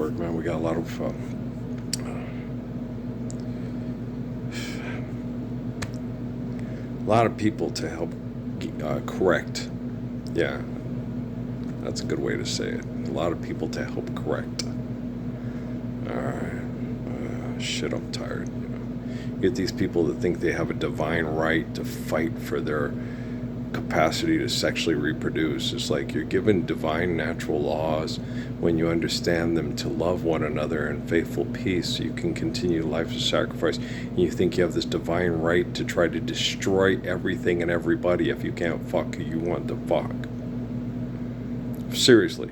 work, man. We got a lot of people to help correct. Yeah, that's a good way to say it. A lot of people to help correct. All right. Shit, I'm tired. You get these people that think they have a divine right to fight for their capacity to sexually reproduce. It's like you're given divine natural laws when you understand them to love one another in faithful peace so you can continue life of sacrifice. And you think you have this divine right to try to destroy everything and everybody if you can't fuck who you want to fuck. Seriously.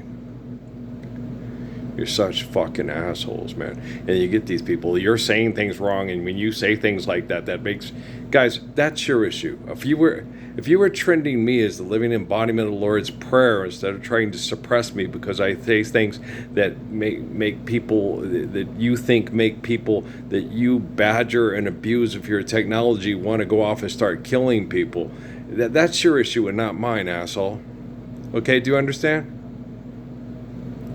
You're such fucking assholes, man. And you get these people, you're saying things wrong, and when you say things like that, that makes... Guys, that's your issue. If you were trending me as the living embodiment of the Lord's Prayer instead of trying to suppress me because I say things that make people, that you think make people that you badger and abuse of your technology want to go off and start killing people, that's your issue and not mine, asshole. Okay, do you understand?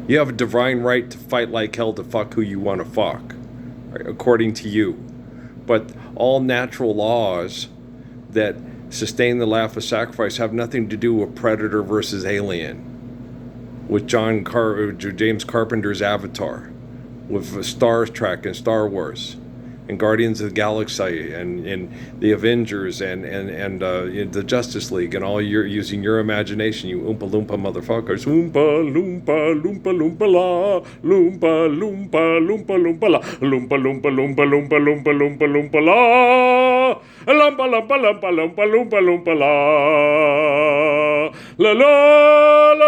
You have a divine right to fight like hell to fuck who you want to fuck, right, according to you. But all natural laws that sustain the life of sacrifice have nothing to do with predator versus alien, with James Carpenter's Avatar, with Star Trek and Star Wars, and Guardians of the Galaxy, and the Avengers, and the Justice League, and all you're using your imagination, you Oompa Loompa motherfuckers. Oompa Loompa Loompa Loompa la, Loompa Loompa Loompa Loompa la, Loompa Loompa Loompa Loompa Loompa Loompa Loompa la, Lumpa Lumpa Lumpa Lumpa Loompa Loompa la, la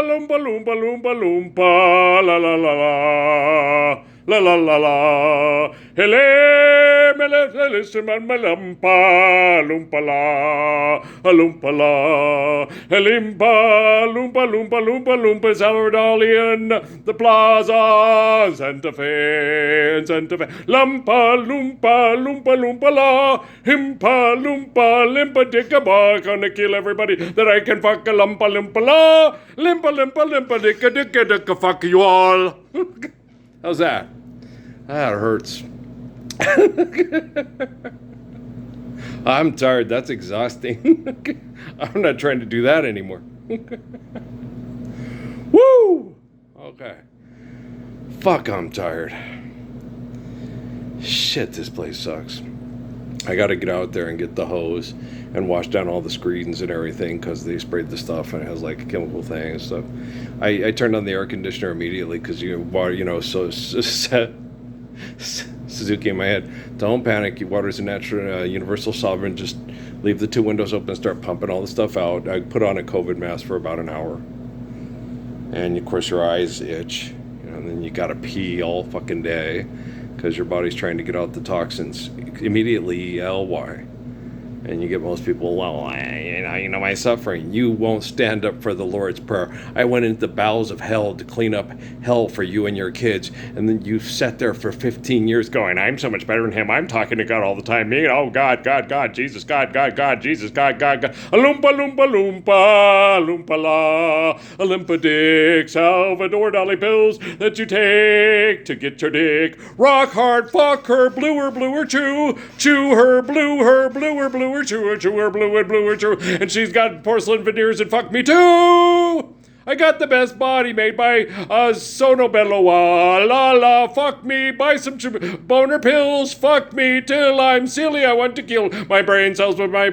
Loompa Loompa Loompa Loompa la la la la. La la la la, hele mele man melampa lumpa la, lumpa la, helimpa lumpa lumpa lumpa lumpa Salvador Dali in the plaza Santa Fe, lumpa lumpa lumpa lumpa la, himpa lumpa limpa dicka bar, gonna kill everybody that I can fuck a lumpa lumpa la, limpa limpa limpa dicka fuck you all. How's that? That hurts. I'm tired. That's exhausting. I'm not trying to do that anymore. Woo! Okay. Fuck, I'm tired. Shit, this place sucks. I gotta get out there and get the hose and wash down all the screens and everything because they sprayed the stuff and it has like a chemical thing and stuff. I turned on the air conditioner immediately because Suzuki in my head. Don't panic. Water's a natural, universal solvent. Just leave the two windows open and start pumping all the stuff out. I put on a COVID mask for about an hour. And of course your eyes itch. And then you gotta pee all fucking day because your body's trying to get out the toxins. Immediately ELY. And you get most people, well, you know my suffering. You won't stand up for the Lord's Prayer. I went into the bowels of hell to clean up hell for you and your kids. And then you sat there for 15 years going, I'm so much better than him. I'm talking to God all the time. Me, oh, God, Jesus, God, Jesus, God. A loompa, loompa, loompa, loompa la. A limpa dick, Salvador Dali pills that you take to get your dick. Rock hard, fuck her, bluer, chew. Chew her, blue her, bluer, chew her, bluer, chew. And she's got porcelain veneers and fuck me too. I got the best body made by Sono Belloa. La la, fuck me, buy some boner pills. Fuck me till I'm silly. I want to kill my brain cells with my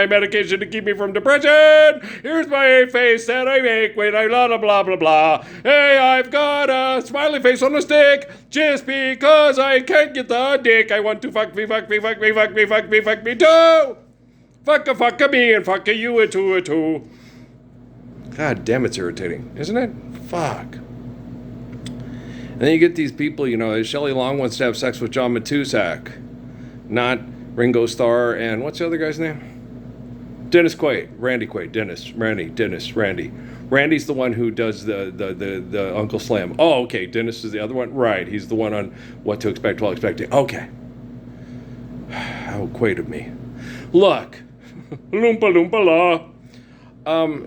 medication to keep me from depression. Here's my face that I make when I blah blah blah blah. Hey, I've got a smiley face on a stick just because I can't get the dick. I want to fuck me too. Fuck me and fuck you too. God damn, it's irritating, isn't it? Fuck. And then you get these people, Shelley Long wants to have sex with John Matusak, not Ringo Starr, and what's the other guy's name? Dennis Quaid. Randy Quaid. Randy. Randy's the one who does the Uncle Slam. Oh, okay. Dennis is the other one? Right. He's the one on What to Expect While Expecting. Okay. How Quaid of me. Look. Loompa loompa la.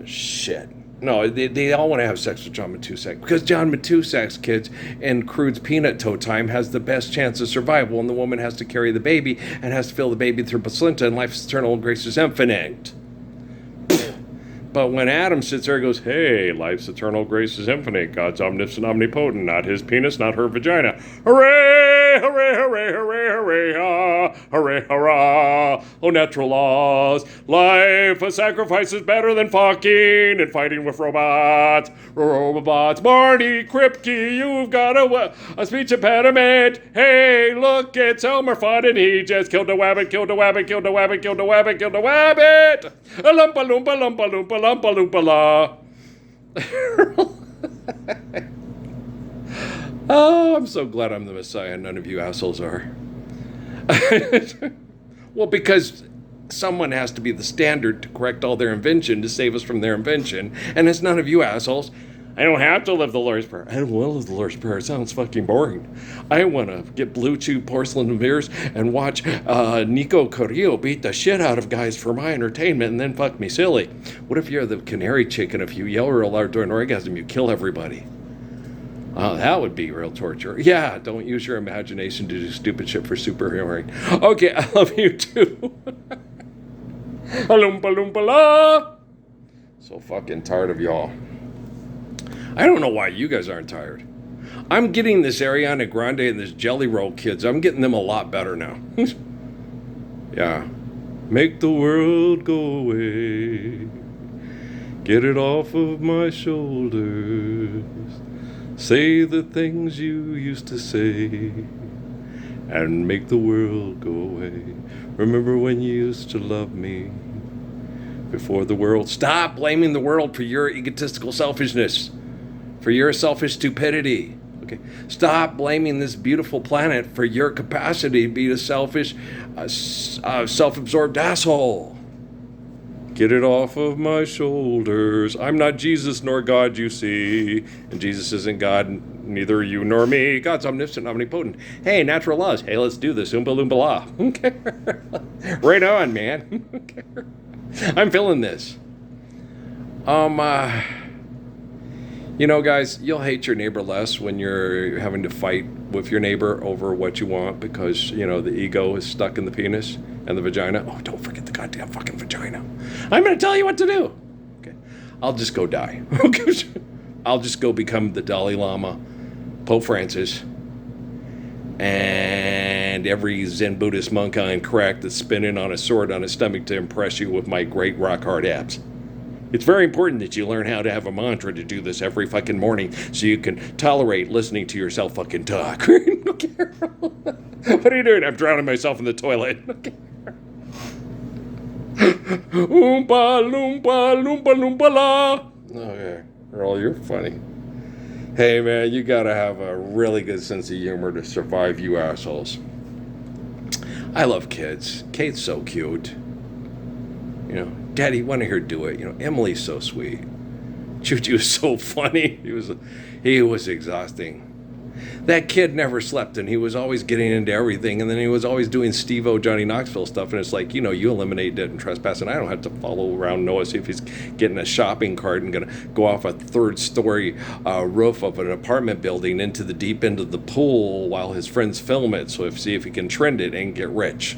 Shit. No, they all want to have sex with John Matusek because John Matusek's kids and Crude's Peanut Toe Time has the best chance of survival, and the woman has to carry the baby and has to fill the baby through placenta, and life is eternal and grace is infinite. But when Adam sits there and goes, hey, life's eternal, grace is infinite, God's omniscient, omnipotent, not his penis, not her vagina. Hooray, hooray, hooray, hooray, hooray, ah, hooray, hurrah. Oh, natural laws. Life, a sacrifice is better than fucking and fighting with robots. Robots. Marty Kripke, you've got a speech impediment. Hey, look, it's Elmer Fudd and he just killed a wabbit, killed a wabbit, killed a wabbit, killed a wabbit, killed a wabbit. A lumpa, lumpa, lumpa, lumpa, lumpa, lumpa, la. Oh, I'm so glad I'm the Messiah. None of you assholes are. Well, because someone has to be the standard to correct all their invention to save us from their invention, and it's none of you assholes. I don't have to live the Lord's Prayer. I don't want to live the Lord's Prayer. It sounds fucking boring. I want to get blue chew porcelain mirrors and watch Nico Carrillo beat the shit out of guys for my entertainment and then fuck me silly. What if you're the canary chicken? If you yell real loud during orgasm, you kill everybody. Oh, that would be real torture. Yeah, don't use your imagination to do stupid shit for superheroing. Okay, I love you too. Loompa loompa la. So fucking tired of y'all. I don't know why you guys aren't tired. I'm getting this Ariana Grande and this Jelly Roll kids. I'm getting them a lot better now. Yeah. Make the world go away. Get it off of my shoulders. Say the things you used to say. And make the world go away. Remember when you used to love me before the world. Stop blaming the world for your egotistical selfishness. For your selfish stupidity. Okay. Stop blaming this beautiful planet for your capacity to be a selfish, self-absorbed asshole. Get it off of my shoulders. I'm not Jesus nor God, you see. And Jesus isn't God, neither you nor me. God's omniscient, omnipotent. Hey, natural laws. Hey, let's do this. Oompa loompa la. Okay. Right on, man. Okay. I'm feeling this. You know, guys, you'll hate your neighbor less when you're having to fight with your neighbor over what you want because, you know, the ego is stuck in the penis and the vagina. Oh, don't forget the goddamn fucking vagina. I'm going to tell you what to do. Okay. I'll just go die. I'll just go become the Dalai Lama, Pope Francis, and every Zen Buddhist monk on crack that's spinning on a sword on his stomach to impress you with my great rock hard abs. It's very important that you learn how to have a mantra to do this every fucking morning so you can tolerate listening to yourself fucking talk. What are you doing? I'm drowning myself in the toilet. Oompa loompa loompa loompa la. Okay, Earl, you're funny. Hey man, you gotta have a really good sense of humor to survive, you assholes. I love kids. Kate's so cute. You know, Daddy, want to hear her do it. You know, Emily's so sweet. Choo-Choo is so funny. He was exhausting. That kid never slept, and he was always getting into everything, and then he was always doing Steve-O, Johnny Knoxville stuff, and it's like, you know, you eliminate debt and trespass, and I don't have to follow around Noah, see if he's getting a shopping cart and going to go off a third-story roof of an apartment building into the deep end of the pool while his friends film it, so see if he can trend it and get rich.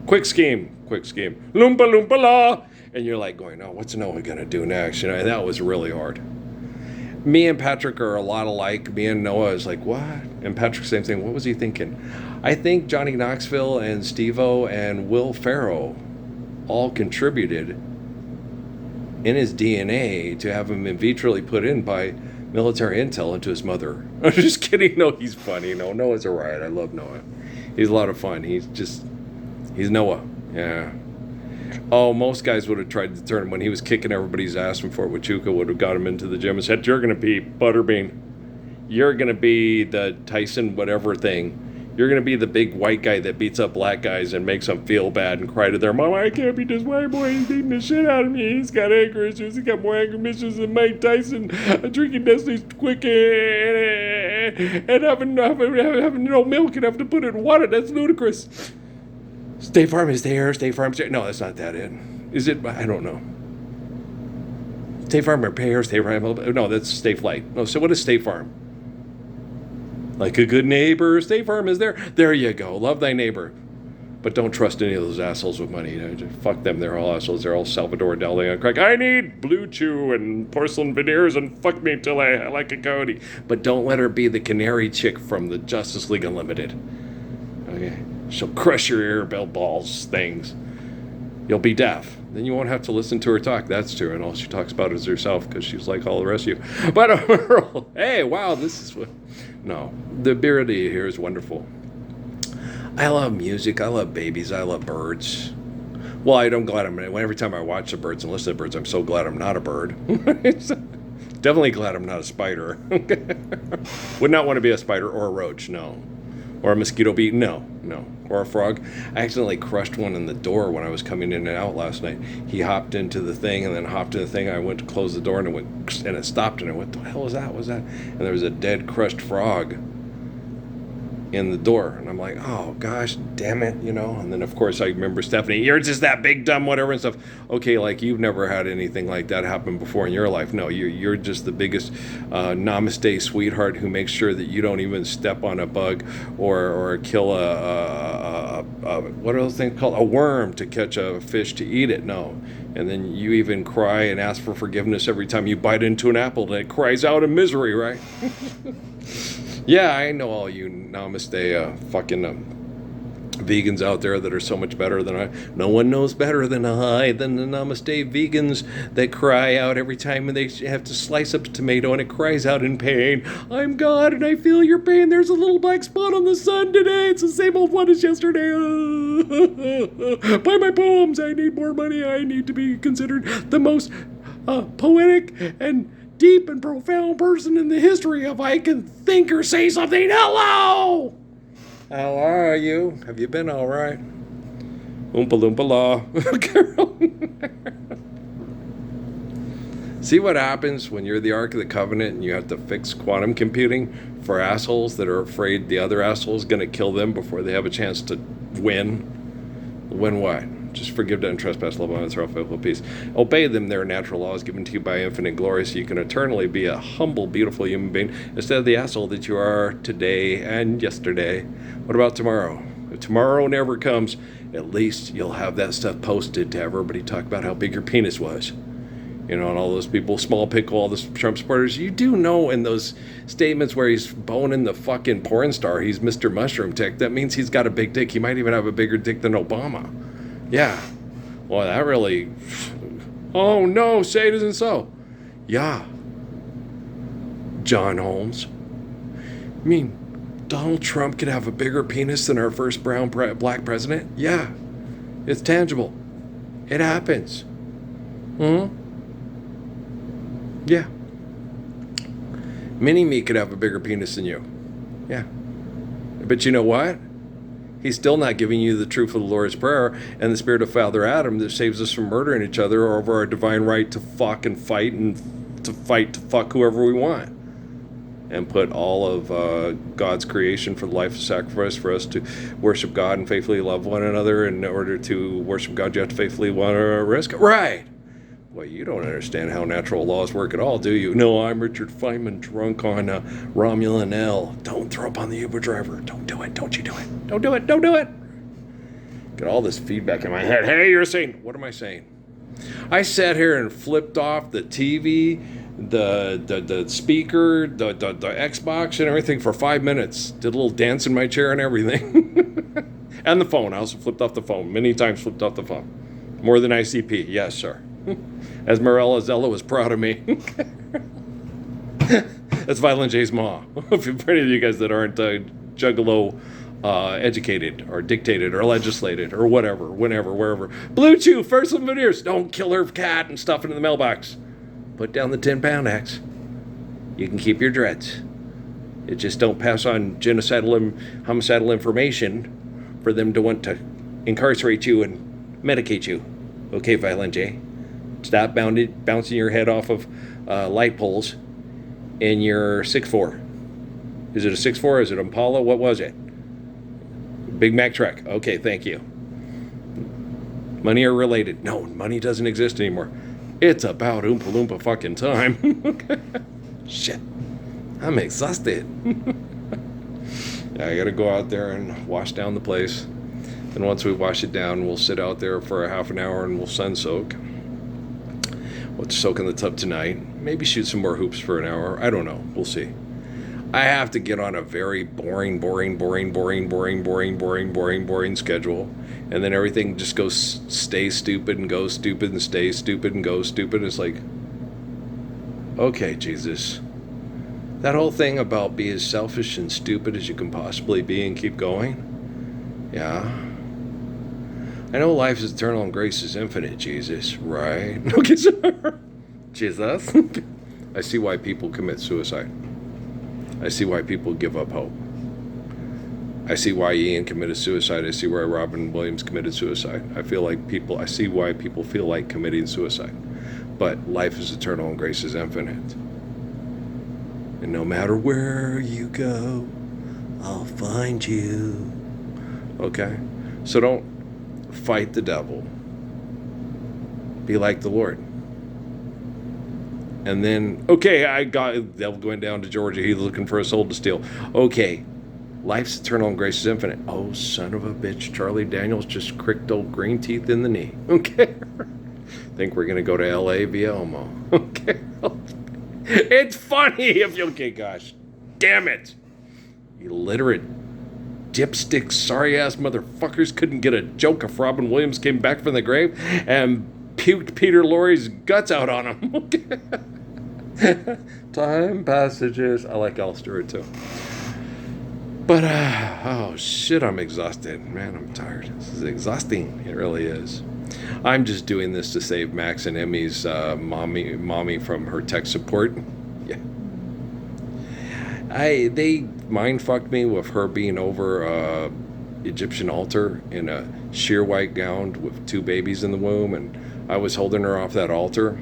Quick scheme. Loompa loompa la. And you're like going, oh, what's Noah going to do next? You know, that was really hard. Me and Patrick are a lot alike. Me and Noah is like, what? And Patrick, same thing. What was he thinking? I think Johnny Knoxville and Steve-O and Will Ferrell all contributed in his DNA to have him in vitroly put in by military intel into his mother. I'm just kidding. No, he's funny. No, Noah's all right. I love Noah. He's a lot of fun. He's Noah. Yeah. Oh, most guys would have tried to turn him when he was kicking everybody's ass in Fort Huachuca, would have got him into the gym and said, you're going to be Butterbean. You're going to be the Tyson whatever thing. You're going to be the big white guy that beats up black guys and makes them feel bad and cry to their mom, I can't beat this white boy. He's beating the shit out of me. He's got anger issues. He's got more anger issues than Mike Tyson. Drinking Destiny's quick and having no milk and having to put it in water. That's ludicrous. State Farm is there. State Farm's there. No, that's not that it. Is it? I don't know. State Farm Repair, State Farm. No, that's State Flight. No, so what is State Farm? Like a good neighbor, State Farm is there. There you go. Love thy neighbor. But don't trust any of those assholes with money. Fuck them. They're all assholes. They're all Salvador Dali on crack. I need Blue Chew and porcelain veneers and fuck me till I like a coyote. But don't let her be the canary chick from the Justice League Unlimited. Okay? She'll crush your ear balls things. You'll be deaf. Then you won't have to listen to her talk. That's true. And all she talks about is herself because she's like all the rest of you. But hey, wow, this is what... No, the ability here is wonderful. I love music. I love babies. I love birds. Well, I'm glad every time I watch the birds and listen to birds, I'm so glad I'm not a bird. Definitely glad I'm not a spider. Would not want to be a spider or a roach, no. Or a mosquito bee, no. Or a frog. I accidentally crushed one in the door when I was coming in and out last night. He hopped into the thing and then hopped in the thing. I went to close the door and it stopped and I went, what the hell was that? What was that? And there was a dead crushed frog in the door, and I'm like, oh gosh, damn it, and then of course I remember Stephanie, you're just that big dumb whatever and stuff. Okay, like you've never had anything like that happen before in your life. No, you're just the biggest namaste sweetheart who makes sure that you don't even step on a bug or kill a what are those things called, a worm to catch a fish to eat it. No. And then you even cry and ask for forgiveness every time you bite into an apple and it cries out in misery, right? Yeah, I know all you namaste fucking vegans out there that are so much better than I. No one knows better than the namaste vegans that cry out every time they have to slice up a tomato and it cries out in pain. I'm God and I feel your pain. There's a little black spot on the sun today. It's the same old one as yesterday. Buy my poems. I need more money. I need to be considered the most poetic and deep and profound person in the history if I can think or say something. Hello! How are you? Have you been all right? Oompa loompa law. See what happens when you're the Ark of the Covenant and you have to fix quantum computing for assholes that are afraid the other asshole's going to kill them before they have a chance to win? Win what? Just forgive and trespass, love, and throw faithful peace. Obey them, their natural laws given to you by infinite glory, so you can eternally be a humble, beautiful human being instead of the asshole that you are today and yesterday. What about tomorrow? If tomorrow never comes, at least you'll have that stuff posted to everybody talk about how big your penis was. And all those people, small pickle, all the Trump supporters, you do know in those statements where he's boning the fucking porn star, he's Mr. Mushroom Tick, that means he's got a big dick. He might even have a bigger dick than Obama. Yeah. Well, that really... Oh, no, say it isn't so. Yeah. John Holmes. I mean, Donald Trump could have a bigger penis than our first black president? Yeah. It's tangible. It happens. Yeah. Mini-Me could have a bigger penis than you. Yeah. But you know what? He's still not giving you the truth of the Lord's Prayer and the spirit of Father Adam that saves us from murdering each other over our divine right to fuck and fight and to fuck whoever we want. And put all of God's creation for the life of sacrifice for us to worship God and faithfully love one another. And in order to worship God, you have to faithfully want to risk. Right. Well, you don't understand how natural laws work at all, do you? No, I'm Richard Feynman, drunk on Romulan L. Don't throw up on the Uber driver. Don't do it. Don't you do it. Don't do it. Don't do it. Get all this feedback in my head. Hey, you're saying, what am I saying? I sat here and flipped off the TV, the speaker, the Xbox and everything for 5 minutes. Did a little dance in my chair and everything. And the phone. I also flipped off the phone. Many times flipped off the phone. More than ICP. Yes, sir. Esmeralda Zella was proud of me. That's Violent J's ma. For any of you guys that aren't juggalo educated or dictated or legislated or whatever, whenever, wherever. Blue Chew, first of veneers. Don't kill her cat and stuff it in the mailbox. Put down the 10-pound axe. You can keep your dreads. It just don't pass on genocidal and homicidal information for them to want to incarcerate you and medicate you. Okay, Violent J. Stop bouncing your head off of light poles in your 6'4". Is it a 6'4"? Is it Impala? What was it? Big Mac truck. Okay, thank you. Money are related. No, money doesn't exist anymore. It's about Oompa Loompa fucking time. Shit. I'm exhausted. Yeah, I gotta go out there and wash down the place. And once we wash it down, we'll sit out there for a half an hour and we'll sun soak. We'll soak in the tub tonight. Maybe shoot some more hoops for an hour. I don't know. We'll see. I have to get on a very boring schedule. And then everything just goes stay stupid and go stupid and stay stupid and go stupid. It's like, okay, Jesus. That whole thing about be as selfish and stupid as you can possibly be and keep going. Yeah. I know life is eternal and grace is infinite, Jesus. Right? Okay, Jesus. I see why people commit suicide. I see why people give up hope. I see why Ian committed suicide. I see why Robin Williams committed suicide. I see why people feel like committing suicide. But life is eternal and grace is infinite. And no matter where you go, I'll find you. Okay? So don't fight the devil. Be like the Lord. And then, okay, I got the devil going down to Georgia. He's looking for a soul to steal. Okay, life's eternal and grace is infinite. Oh, son of a bitch, Charlie Daniels just cricked old green teeth in the knee. Okay. Think we're going to go to L.A. via Omo. Okay. It's funny if you, okay, gosh. Damn it. Illiterate dipstick sorry-ass motherfuckers couldn't get a joke if Robin Williams came back from the grave and puked Peter Lorre's guts out on him. Okay. Time passages. I like Al Stewart too. But, oh shit, I'm exhausted. Man, I'm tired. This is exhausting. It really is. I'm just doing this to save Max and Emmy's mommy from her tech support. Yeah. They mind fucked me with her being over Egyptian altar in a sheer white gown with 2 babies in the womb, and I was holding her off that altar.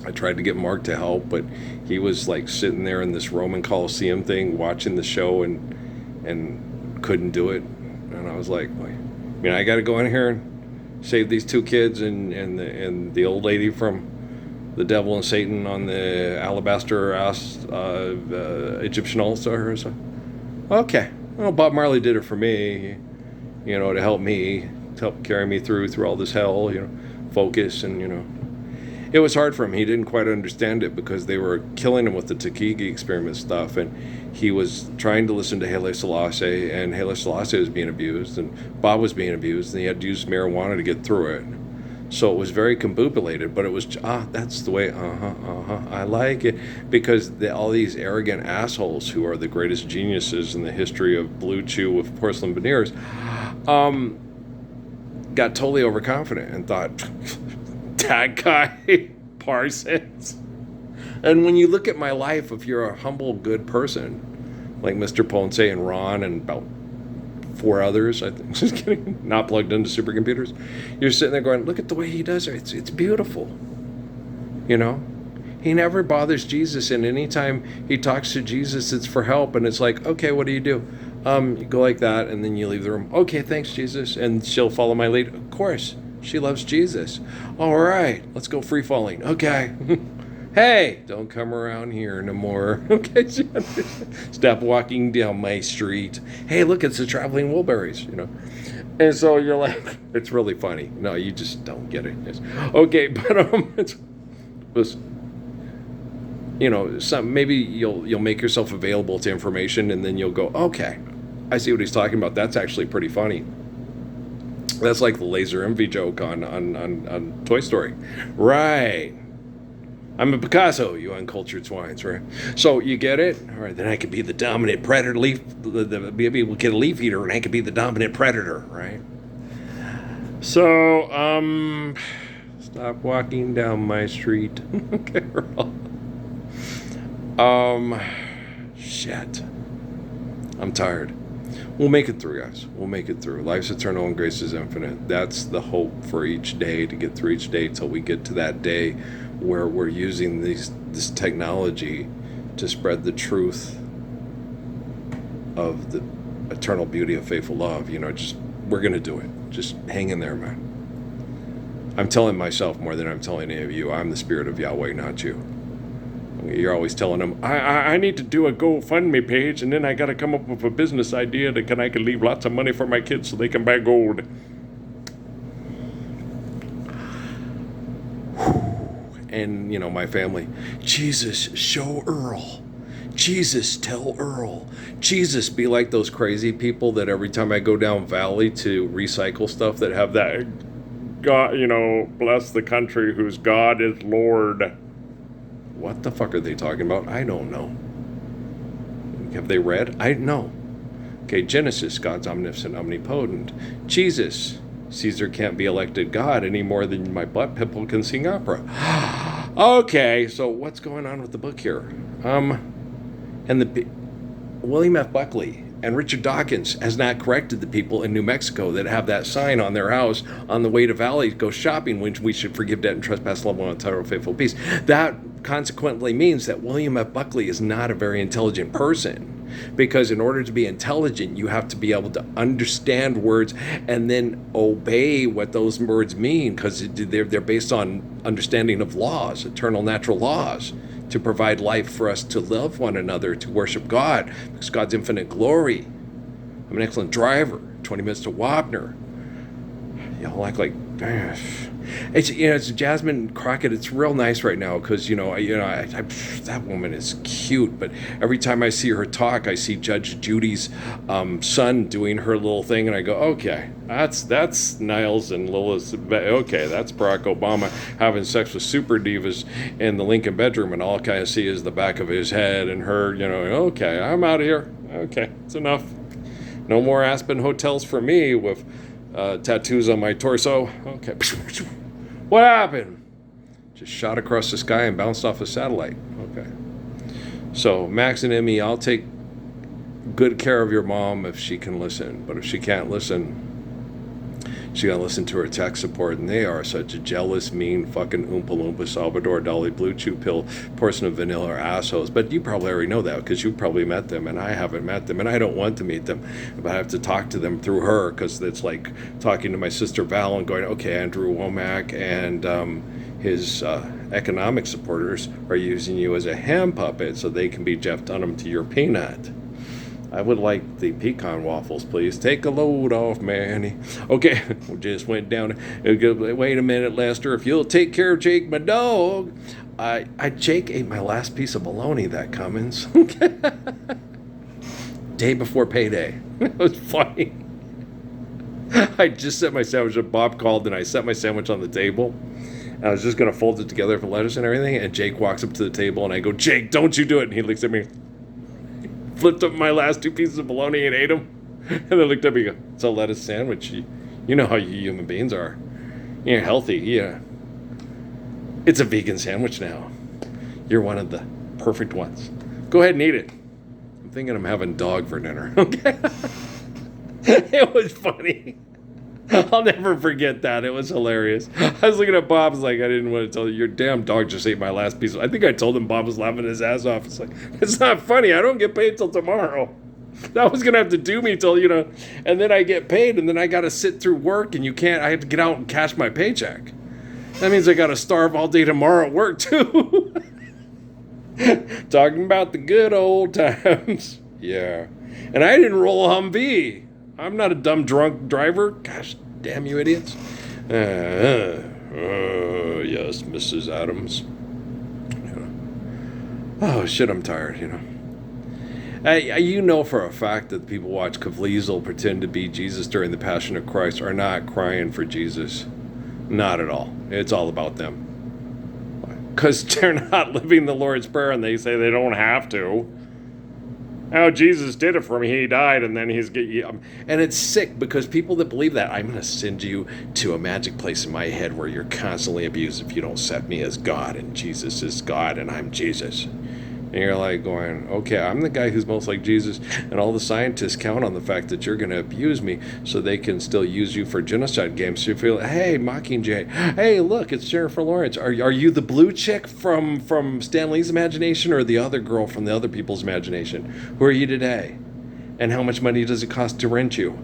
I tried to get Mark to help, but he was like sitting there in this Roman Coliseum thing watching the show and couldn't do it. And I was like, I got to go in here and save these 2 kids and the old lady from the devil and Satan on the alabaster ass Egyptian altar. So, okay, well, Bob Marley did it for me, to help me, to help carry me through all this hell, focus and, It was hard for him. He didn't quite understand it because they were killing him with the Tuskegee experiment stuff, and he was trying to listen to Haile Selassie, and Haile Selassie was being abused, and Bob was being abused, and he had to use marijuana to get through it. So it was very combobulated, but it was, that's the way, I like it. Because all these arrogant assholes who are the greatest geniuses in the history of Blue Chew with porcelain veneers, got totally overconfident and thought, that guy, Parsons. And when you look at my life, if you're a humble, good person, like Mr. Ponce and Ron and about 4 others, I think, just kidding, not plugged into supercomputers, you're sitting there going, look at the way he does it. It's beautiful. He never bothers Jesus, and anytime he talks to Jesus, it's for help, and it's like, okay, what do? You go like that, and then you leave the room. Okay, thanks, Jesus. And she'll follow my lead. Of course. She loves Jesus. All right, let's go free falling. Okay. Hey, don't come around here no more. Okay. Stop walking down my street. Hey, look, it's the traveling Wilburys, And so you're like, it's really funny. No, you just don't get it. Okay, but maybe you'll make yourself available to information, and then you'll go, okay, I see what he's talking about. That's actually pretty funny. That's like the laser envy joke on Toy Story. Right. I'm a Picasso, you uncultured swines, right? So you get it? All right, then I could be the dominant predator, maybe we'll get a leaf eater, and I could be the dominant predator, right? So, stop walking down my street. Okay, shit. I'm tired. We'll make it through, guys. We'll make it through. Life's eternal and grace is infinite. That's the hope for each day, to get through each day till we get to that day where we're using this technology to spread the truth of the eternal beauty of faithful love. We're going to do it. Just hang in there, man. I'm telling myself more than I'm telling any of you. I'm the spirit of Yahweh, not you. You're always telling them, I need to do a GoFundMe page, and then I got to come up with a business idea that I can leave lots of money for my kids so they can buy gold. And, my family, Jesus, show Earl. Jesus, tell Earl. Jesus, be like those crazy people that every time I go down Valley to recycle stuff that have that, God, bless the country whose God is Lord. What the fuck are they talking about? I don't know. Have they read? I know. Okay, Genesis, God's omniscient, omnipotent. Jesus, Caesar can't be elected God any more than my butt pimple can sing opera. Okay, so what's going on with the book here? William F. Buckley and Richard Dawkins has not corrected the people in New Mexico that have that sign on their house on the way to Valley to go shopping, when we should forgive debt and trespass, love one another, faithful peace. That consequently means that William F. Buckley is not a very intelligent person, because in order to be intelligent, you have to be able to understand words and then obey what those words mean, because they're based on understanding of laws, eternal natural laws, to provide life for us to love one another, to worship God, because God's infinite glory. I'm an excellent driver. 20 minutes to Wapner. Y'all act like, it's Jasmine Crockett. It's real nice right now because that woman is cute. But every time I see her talk, I see Judge Judy's son doing her little thing, and I go, okay, that's Niles and Lila's. Okay, that's Barack Obama having sex with super divas in the Lincoln bedroom, and all I kind of see is the back of his head and her. Okay, I'm out of here. Okay, it's enough. No more Aspen hotels for me with tattoos on my torso. Okay. What happened? Just shot across the sky and bounced off a satellite. Okay. So, Max and Emmy, I'll take good care of your mom if she can listen. But if she can't listen, she got to listen to her tech support. And they are such a jealous, mean, fucking Oompa Loompa, Salvador Dali, Blue Chew Pill, portion of vanilla assholes. But you probably already know that because you probably met them, and I haven't met them, and I don't want to meet them. But I have to talk to them through her, because it's like talking to my sister Val and going, okay, Andrew Womack and his economic supporters are using you as a hand puppet so they can be Jeff Dunham to your peanut. I would like the pecan waffles, please. Take a load off, Manny. Okay, we just went down. Wait a minute, Lester. If you'll take care of Jake, my dog. Jake ate my last piece of bologna that Cummins. Day before payday. It was funny. I just set my sandwich up. Bob called, and I set my sandwich on the table. I was just going to fold it together for lettuce and everything, and Jake walks up to the table, and I go, Jake, don't you do it. And he looks at me, flipped up my last 2 pieces of bologna and ate them. And then looked up and go, it's a lettuce sandwich. You know how you human beings are. You're healthy. Yeah. It's a vegan sandwich now. You're one of the perfect ones. Go ahead and eat it. I'm thinking I'm having dog for dinner. Okay. It was funny. I'll never forget that. It was hilarious. I was looking at Bob. I was like, I didn't want to tell you. Your damn dog just ate my last piece. I think I told him. Bob was laughing his ass off. It's like, it's not funny. I don't get paid till tomorrow. That was going to have to do me till, and then I get paid, and then I got to sit through work, and I have to get out and cash my paycheck. That means I got to starve all day tomorrow at work, too. Talking about the good old times. Yeah. And I didn't roll a Humvee. I'm not a dumb drunk driver. Gosh damn you idiots. Yes, Mrs. Adams. Oh, shit, I'm tired, You know for a fact that people watch Kavliesel pretend to be Jesus during the Passion of Christ are not crying for Jesus. Not at all. It's all about them. Because they're not living the Lord's Prayer, and they say they don't have to. Oh, Jesus did it for me. He died, and then and it's sick, because people that believe that, I'm going to send you to a magic place in my head where you're constantly abused if you don't set me as God, and Jesus is God, and I'm Jesus. And you're like going, okay, I'm the guy who's most like Jesus, and all the scientists count on the fact that you're going to abuse me so they can still use you for genocide games. So you feel, hey, Mockingjay, hey, look, it's Jennifer Lawrence. Are you the blue chick from Stan Lee's imagination, or the other girl from the other people's imagination? Who are you today? And how much money does it cost to rent you?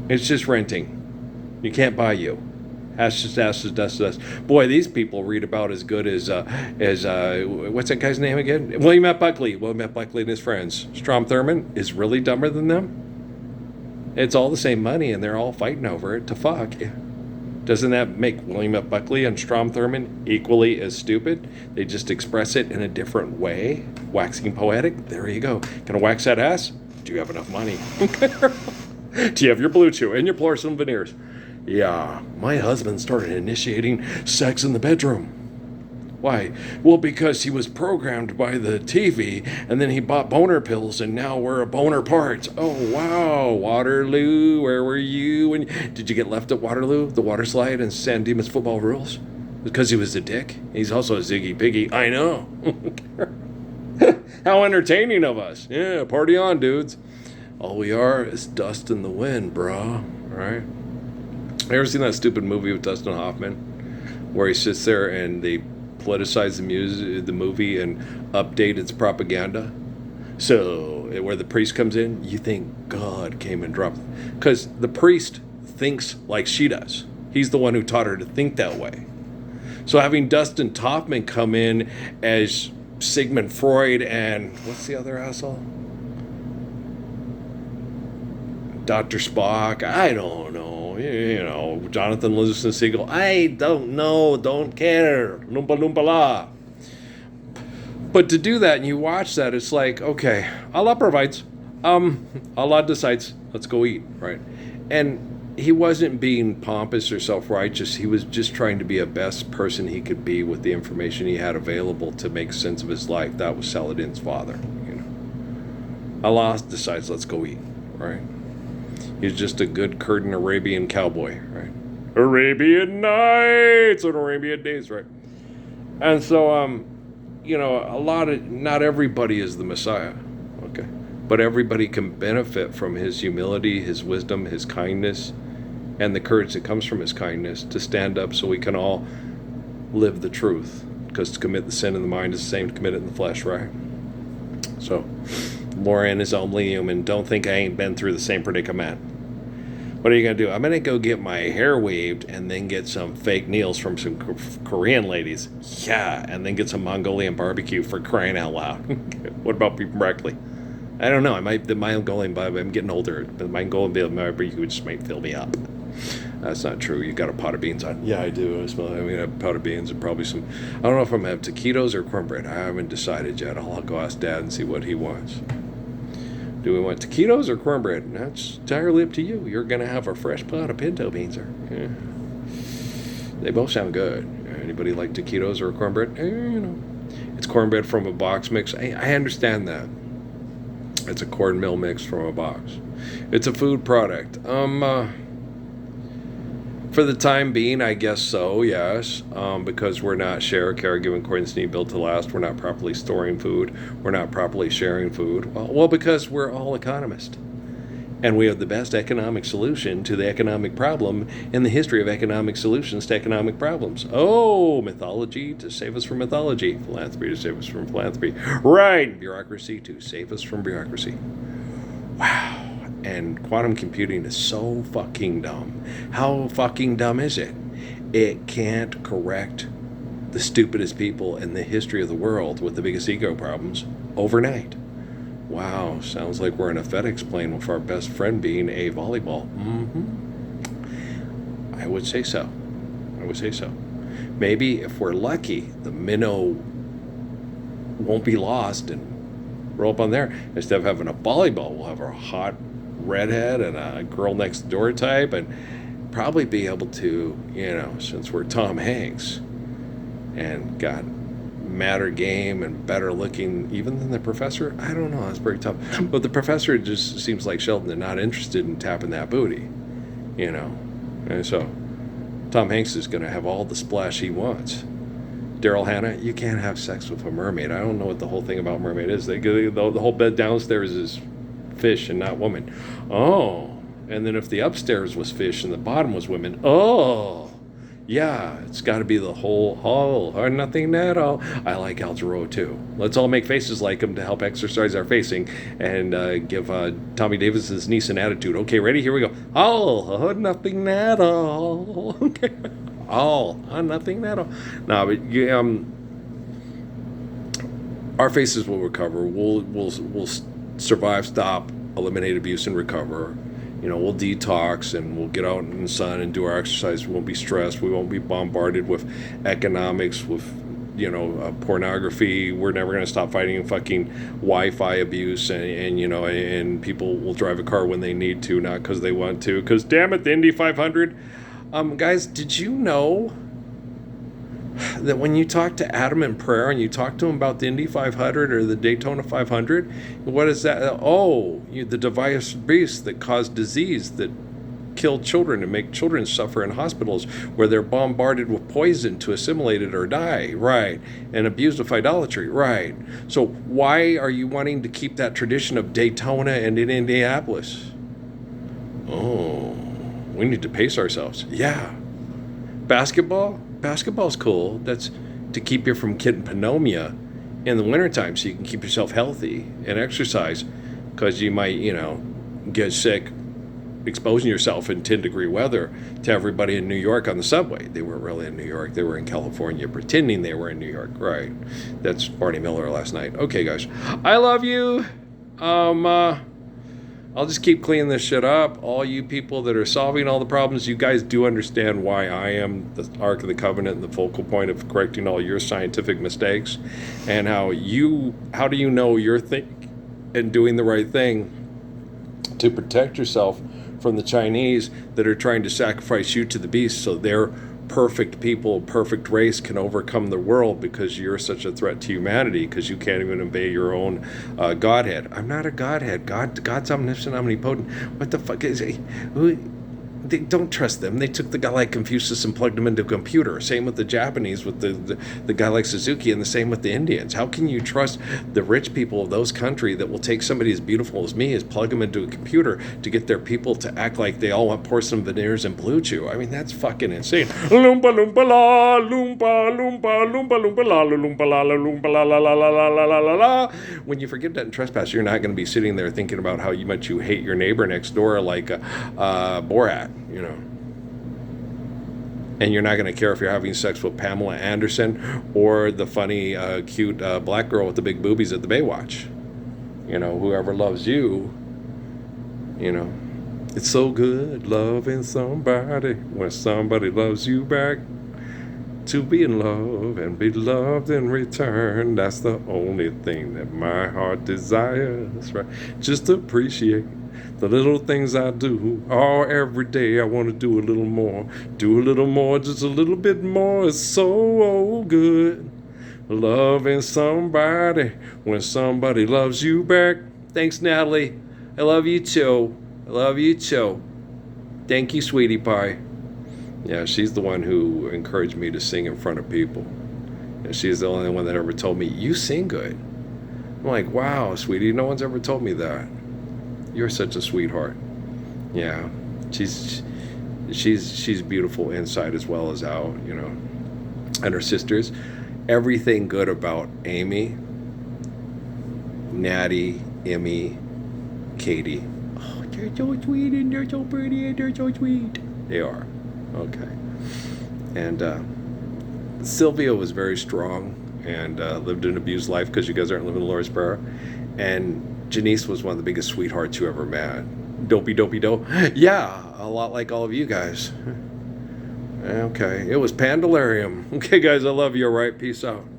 It's just renting. You can't buy you. Ashes. Boy, these people read about as good as what's that guy's name again? William F. Buckley. William F. Buckley and his friends. Strom Thurmond is really dumber than them. It's all the same money, and they're all fighting over it to fuck. Doesn't that make William F. Buckley and Strom Thurmond equally as stupid? They just express it in a different way. Waxing poetic. There you go. Gonna wax that ass? Do you have enough money? Do you have your blue chew and your porcelain veneers? Yeah, my husband started initiating sex in the bedroom. Why? Well, because he was programmed by the TV, and then he bought boner pills, and now we're a boner parts. Oh, wow, Waterloo, where were you? Did you get left at Waterloo, the water slide, and San Dimas football rules? Because he was a dick? He's also a Ziggy Piggy. I know. How entertaining of us. Yeah, party on, dudes. All we are is dust in the wind, brah. All right? You ever seen that stupid movie with Dustin Hoffman where he sits there and they politicize the movie and update its propaganda? So where the priest comes in, you think God came and dropped, because the priest thinks like she does. He's the one who taught her to think that way. So having Dustin Hoffman come in as Sigmund Freud and what's the other asshole? Dr. Spock, I don't know. You know, Jonathan Livingston Seagull, I don't know, don't care, loompa loompa la. But to do that and you watch that, it's like, okay, Allah provides, Allah decides, let's go eat, right? And he wasn't being pompous or self-righteous. He was just trying to be a best person he could be with the information he had available to make sense of his life. That was Saladin's father, you know. Allah decides, let's go eat, right? He's just a good curtain Arabian cowboy, right? Arabian Nights and Arabian Days, right? And so, you know, not everybody is the Messiah, okay? But everybody can benefit from his humility, his wisdom, his kindness, and the courage that comes from his kindness to stand up so we can all live the truth. Because to commit the sin in the mind is the same to commit it in the flesh, right? So, Lauren is only human. Don't think I ain't been through the same predicament. What are you going to do? I'm going to go get my hair waved and then get some fake nails from some Korean ladies. Yeah, and then get some Mongolian barbecue for crying out loud. What about beef and broccoli? I don't know. The Mongolian, I'm getting older. The Mongolian barbecue just might fill me up. That's not true. You got a pot of beans on. Yeah, I do. A pot of beans and probably some. I don't know if I'm going to have taquitos or cornbread. I haven't decided yet. I'll go ask Dad and see what he wants. Do we want taquitos or cornbread? That's entirely up to you. You're going to have a fresh pot of pinto beans. Yeah. They both sound good. Anybody like taquitos or cornbread? You know, it's cornbread from a box mix. I understand that. It's a cornmeal mix from a box. It's a food product. For the time being, I guess so, yes. Because we're not caregiving according to need built to last. We're not properly storing food. We're not properly sharing food. Well, because we're all economists. And we have the best economic solution to the economic problem in the history of economic solutions to economic problems. Oh, mythology to save us from mythology. Philanthropy to save us from philanthropy. Right, bureaucracy to save us from bureaucracy. Wow. And quantum computing is so fucking dumb. How fucking dumb is it? It can't correct the stupidest people in the history of the world with the biggest ego problems overnight. Wow, sounds like we're in a FedEx plane with our best friend being a volleyball. I would say so. Maybe if we're lucky, the minnow won't be lost and roll up on there. Instead of having a volleyball, we'll have our hot redhead and a girl next door type, and probably be able to, you know, since we're Tom Hanks and got madder game and better looking even than the professor. I don't know, that's pretty tough. But the professor just seems like Sheldon and not interested in tapping that booty, you know. And so Tom Hanks is going to have all the splash he wants. Daryl Hannah, you can't have sex with a mermaid. I don't know what the whole thing about mermaid is. The whole bed downstairs is fish and not woman. Oh, and then if the upstairs was fish and the bottom was women, oh, yeah, it's got to be the whole or nothing at all. I like Al Jarreau too. Let's all make faces like him to help exercise our facing and give Tommy Davis's niece an attitude. Okay, ready? Here we go. Oh, nothing at all. Okay. All. Nothing at all. No, but our faces will recover. We'll survive, stop, eliminate abuse, and recover. We'll detox and we'll get out in the sun and do our exercise. We won't be stressed. We won't be bombarded with economics, with pornography. We're never going to stop fighting fucking Wi-Fi abuse, and people will drive a car when they need to, not because they want to. Because damn it, the Indy 500. Guys, did you know that when you talk to Adam in prayer and you talk to him about the Indy 500 or the Daytona 500, what is that? Oh, the device beast that caused disease, that killed children and make children suffer in hospitals where they're bombarded with poison to assimilate it or die, right? And abused with idolatry, right? So why are you wanting to keep that tradition of Daytona and in Indianapolis? Oh, we need to pace ourselves. Yeah. Basketball's cool. That's to keep you from getting pneumonia in the wintertime so you can keep yourself healthy and exercise, because you might, get sick exposing yourself in 10-degree weather to everybody in New York on the subway. They weren't really in New York. They were in California pretending they were in New York. Right. That's Barney Miller last night. Okay, guys. I love you. I'll just keep cleaning this shit up. All you people that are solving all the problems, you guys do understand why I am the Ark of the Covenant and the focal point of correcting all your scientific mistakes, and how do you know you're and doing the right thing to protect yourself from the Chinese that are trying to sacrifice you to the beast so their perfect people, perfect race can overcome the world, because you're such a threat to humanity because you can't even obey your own Godhead. I'm not a Godhead. God's omniscient, omnipotent. What the fuck is he? Don't trust them. They took the guy like Confucius and plugged him into a computer. Same with the Japanese, with the guy like Suzuki, and the same with the Indians. How can you trust the rich people of those countries that will take somebody as beautiful as me, as plug them into a computer to get their people to act like they all want porcelain veneers and blue chew? I mean, that's fucking insane. Loompa loompa la, loompa loompa loompa loompa la, loompa la la loompa la la la la la la la la. When you forgive debt and trespass, you're not going to be sitting there thinking about how much you hate your neighbor next door like Borat. And you're not going to care if you're having sex with Pamela Anderson or the funny, cute black girl with the big boobies at the Baywatch. Whoever loves you, it's so good loving somebody when somebody loves you back. To be in love and be loved in return, that's the only thing that my heart desires, right? Just appreciate the little things I do. Every day I want to do a little more, just a little bit more. It's so good loving somebody when somebody loves you back. Thanks, Natalie. I love you too. Thank you, sweetie pie. Yeah, she's the one who encouraged me to sing in front of people. And she's the only one that ever told me, you sing good. I'm like, wow, sweetie, no one's ever told me that. You're such a sweetheart. Yeah, she's beautiful inside as well as out, And her sisters, everything good about Amy, Natty, Emmy, Katie. Oh, they're so sweet and they're so pretty and they're so sweet. They are. Okay. And Sylvia was very strong and lived an abused life because you guys aren't living in Lord's Prayer. And Janice was one of the biggest sweethearts you ever met. Dopey dope. Yeah, a lot like all of you guys. Okay, it was Pandalarium. Okay, guys, I love you. All right, peace out.